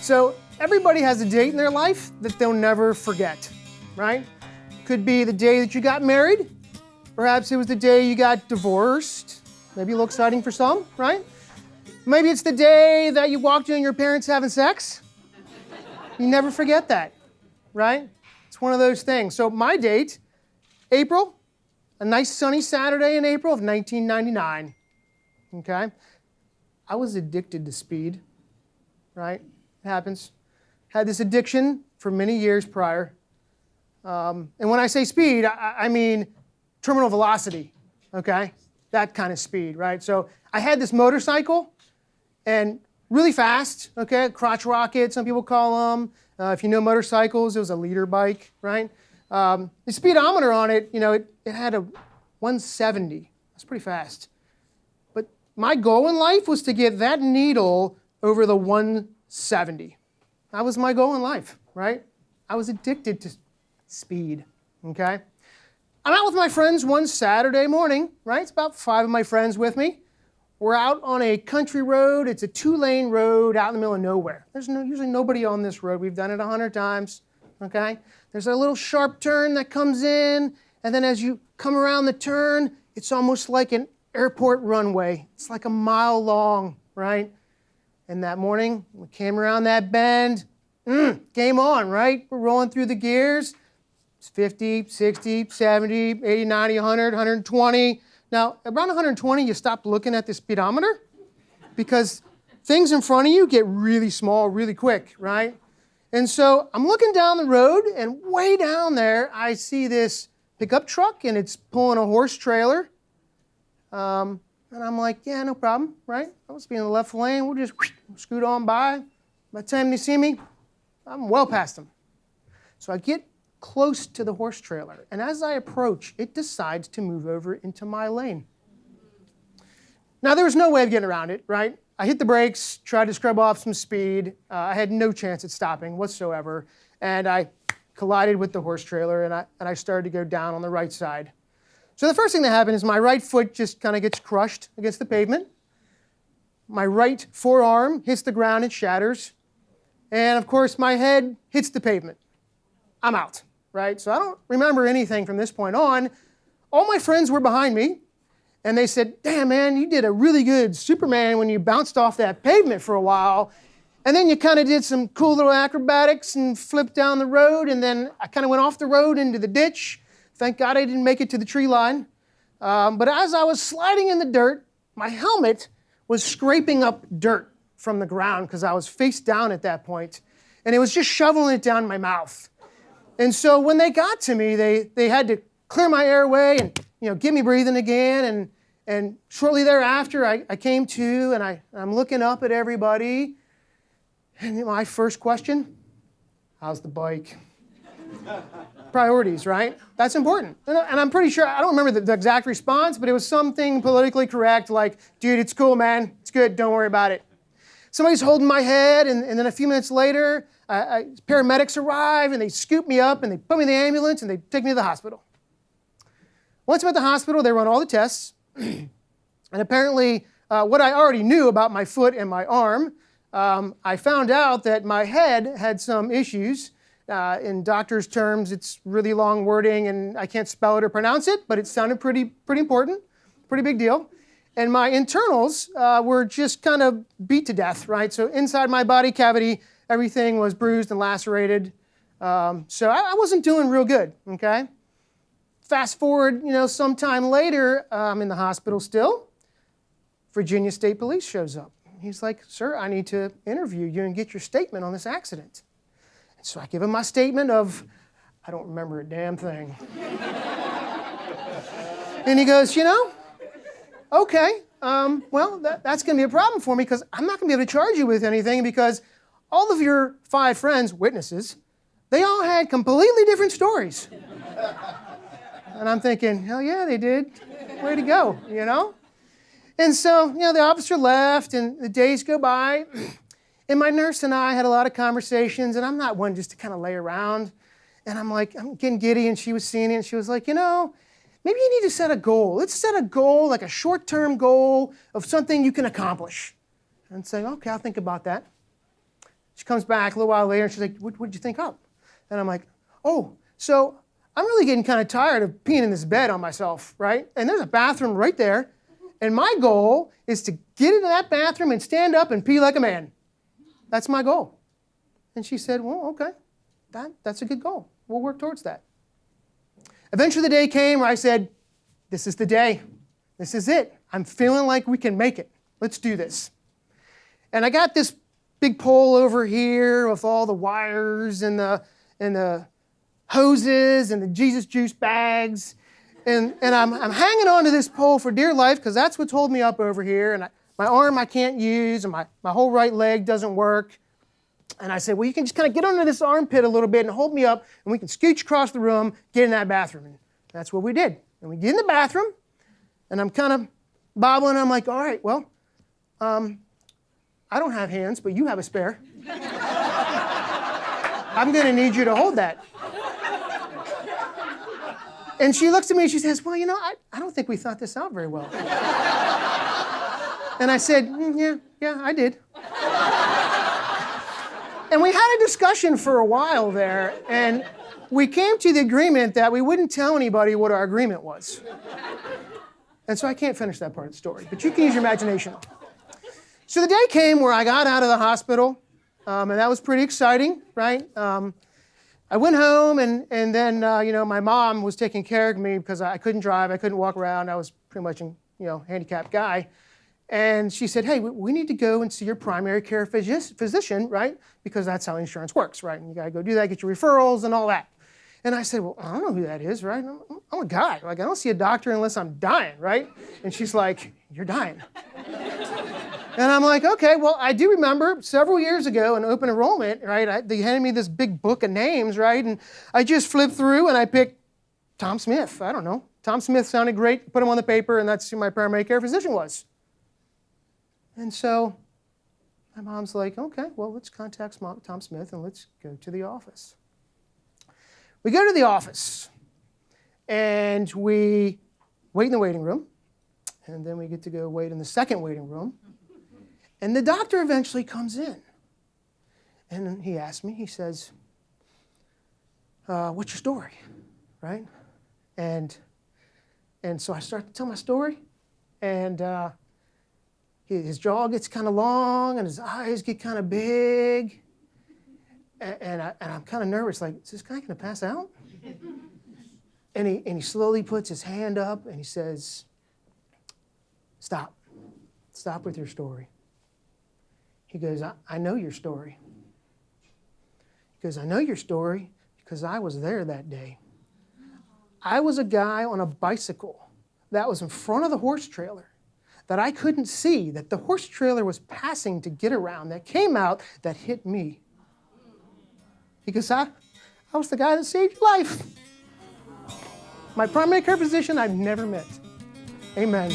So everybody has a date in their life that they'll never forget, right? Could be the day that you got married. Perhaps it was the day you got divorced. Maybe a little exciting for some, right? Maybe it's the day that you walked in and your parents having sex. You never forget that, right? It's one of those things. So my date, April, a nice sunny Saturday in April of 1999, okay? I was addicted to speed, right? It happens. Had this addiction for many years prior. And when I say speed, I mean terminal velocity, okay? That kind of speed, right? So I had this motorcycle, and really fast, okay? Crotch rocket, some people call them. If you know motorcycles, it was a leader bike, right? The speedometer on it, it had a 170. That's pretty fast. But my goal in life was to get that needle over the 170. That was my goal in life, right? I was addicted to speed, okay? I'm out with my friends one Saturday morning, right? It's about 5 of my friends with me. We're out on a country road. It's a 2-lane road out in the middle of nowhere. There's usually nobody on this road. We've done it 100 times, okay? There's a little sharp turn that comes in, and then as you come around the turn, it's almost like an airport runway. It's like a mile long, right? And that morning, we came around that bend. Game on, right? We're rolling through the gears. It's 50, 60, 70, 80, 90, 100, 120. Now, around 120, you stop looking at the speedometer because things in front of you get really small really quick, right? And so I'm looking down the road, and way down there, I see this pickup truck, and it's pulling a horse trailer. And I'm like, yeah, no problem, right? I was being in the left lane. We'll just scoot on by. By the time they see me, I'm well past them. So I get close to the horse trailer, and as I approach, it decides to move over into my lane. Now, there was no way of getting around it, right? I hit the brakes, tried to scrub off some speed. I had no chance at stopping whatsoever, and I collided with the horse trailer, and I started to go down on the right side. So the first thing that happened is my right foot just kind of gets crushed against the pavement. My right forearm hits the ground and shatters, and of course, my head hits the pavement. I'm out. Right? So I don't remember anything from this point on. All my friends were behind me, and they said, damn, man, you did a really good Superman when you bounced off that pavement for a while, and then you kind of did some cool little acrobatics and flipped down the road, and then I kind of went off the road into the ditch. Thank God I didn't make it to the tree line. But as I was sliding in the dirt, my helmet was scraping up dirt from the ground because I was face down at that point, and it was just shoveling it down my mouth. And so when they got to me, they had to clear my airway and get me breathing again. And shortly thereafter, I came to, and I'm looking up at everybody. And my first question, how's the bike? Priorities, right? That's important. And I'm pretty sure, I don't remember the exact response, but it was something politically correct like, dude, it's cool, man. It's good. Don't worry about it. Somebody's holding my head, and then a few minutes later, paramedics arrive, and they scoop me up, and they put me in the ambulance, and they take me to the hospital. Once I'm at the hospital, they run all the tests, and apparently what I already knew about my foot and my arm, I found out that my head had some issues. In doctor's terms, it's really long wording, and I can't spell it or pronounce it, but it sounded pretty important, pretty big deal. And my internals were just kind of beat to death, right? So inside my body cavity, everything was bruised and lacerated. So I wasn't doing real good, okay? Fast forward, sometime later, I'm in the hospital still. Virginia State Police shows up. He's like, sir, I need to interview you and get your statement on this accident. And so I give him my statement of, I don't remember a damn thing. And he goes, okay, well, that's going to be a problem for me because I'm not going to be able to charge you with anything because all of your 5 friends, witnesses, they all had completely different stories. And I'm thinking, hell yeah, they did. Way to go, And so, the officer left and the days go by. And my nurse and I had a lot of conversations, and I'm not one just to kind of lay around. And I'm getting giddy, and she was seeing it, and she was like, maybe you need to set a goal. Let's set a goal, like a short-term goal of something you can accomplish. And say, okay, I'll think about that. She comes back a little while later and she's like, what did you think up? And I'm like, oh, so I'm really getting kind of tired of peeing in this bed on myself, right? And there's a bathroom right there. And my goal is to get into that bathroom and stand up and pee like a man. That's my goal. And she said, well, okay, that's a good goal. We'll work towards that. Eventually the day came where I said, this is the day. This is it. I'm feeling like we can make it. Let's do this. And I got this big pole over here with all the wires and the hoses and the Jesus juice bags. And I'm hanging on to this pole for dear life because that's what's holding me up over here. And my arm I can't use, and my whole right leg doesn't work. And I said, well, you can just kind of get under this armpit a little bit and hold me up, and we can scooch across the room, get in that bathroom. And that's what we did. And we get in the bathroom, and I'm kind of bobbling. I'm like, all right, well, I don't have hands, but you have a spare. I'm going to need you to hold that. And she looks at me and she says, well, I don't think we thought this out very well. And I said, yeah, I did. And we had a discussion for a while there, and we came to the agreement that we wouldn't tell anybody what our agreement was. And so I can't finish that part of the story, but you can use your imagination. So the day came where I got out of the hospital, and that was pretty exciting, right? I went home, and then, my mom was taking care of me because I couldn't drive, I couldn't walk around, I was pretty much a handicapped guy. And she said, hey, we need to go and see your primary care physician, right? Because that's how insurance works, right? And you got to go do that, get your referrals and all that. And I said, well, I don't know who that is, right? I'm a guy. Like, I don't see a doctor unless I'm dying, right? And she's like, you're dying. And I'm like, okay, well, I do remember several years ago in open enrollment, right? They handed me this big book of names, right? And I just flipped through and I picked Tom Smith. I don't know. Tom Smith sounded great. Put him on the paper, and that's who my primary care physician was. And so my mom's like, okay, well, let's contact Tom Smith and let's go to the office. We go to the office, and we wait in the waiting room, and then we get to go wait in the second waiting room. And the doctor eventually comes in, and he asks me, he says, what's your story, right? And so I start to tell my story, and his jaw gets kind of long, and his eyes get kind of big, and I'm kind of nervous, like, is this guy going to pass out? And he slowly puts his hand up, and he says, stop with your story. He goes, I know your story. He goes, I know your story because I was there that day. I was a guy on a bicycle that was in front of the horse trailer that I couldn't see, that the horse trailer was passing to get around, that came out, that hit me. He goes, I was the guy that saved your life. My primary care physician I've never met. Amen.